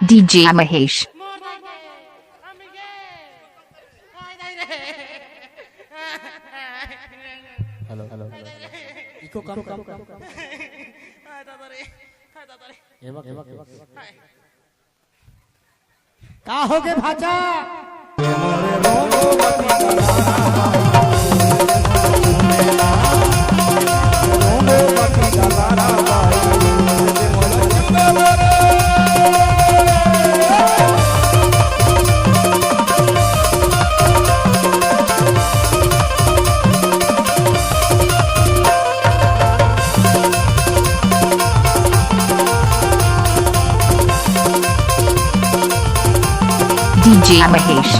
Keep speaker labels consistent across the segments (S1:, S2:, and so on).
S1: DJ Mahesh.
S2: Hello eco कम
S3: का हो गए भाचा
S1: DJ Mahesh.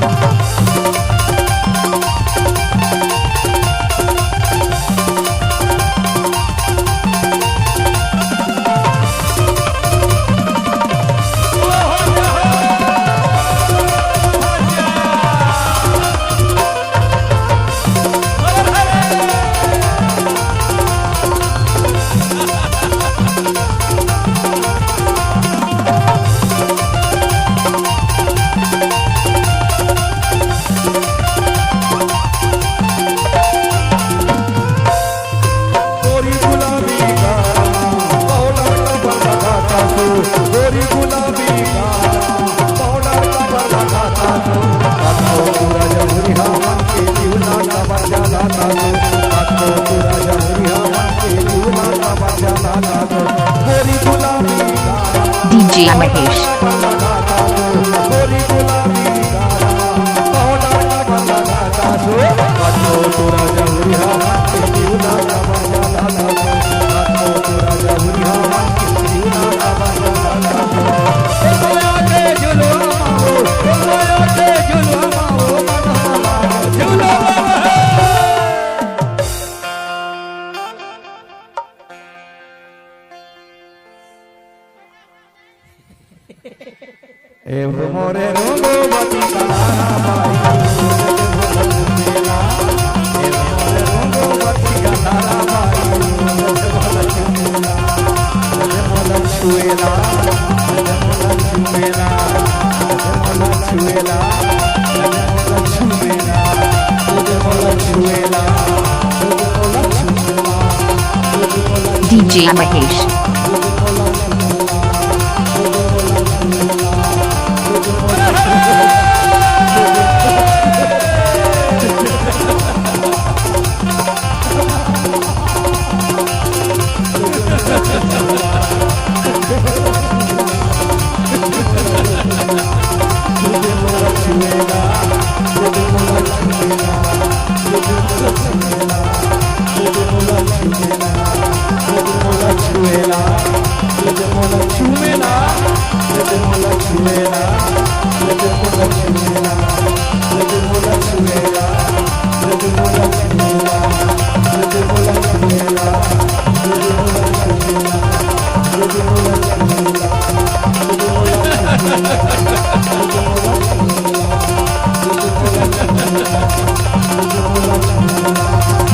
S1: DJ Mahesh.
S4: मोरे रोगो बती कलारा बाई मेला मोरे रोगो बती कलारा बाई मोला छुएला छुएला छुएला छुएला छुएला
S1: DJ Mahesh.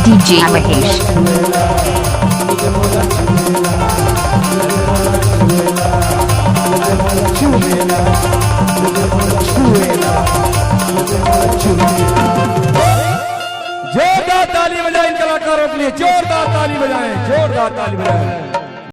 S1: DJ Mahesh.
S4: जोरदार ताली बजाएं इन कलाकारों के लिए, जोरदार ताली बजाएं, जोरदार ताली बजाएं।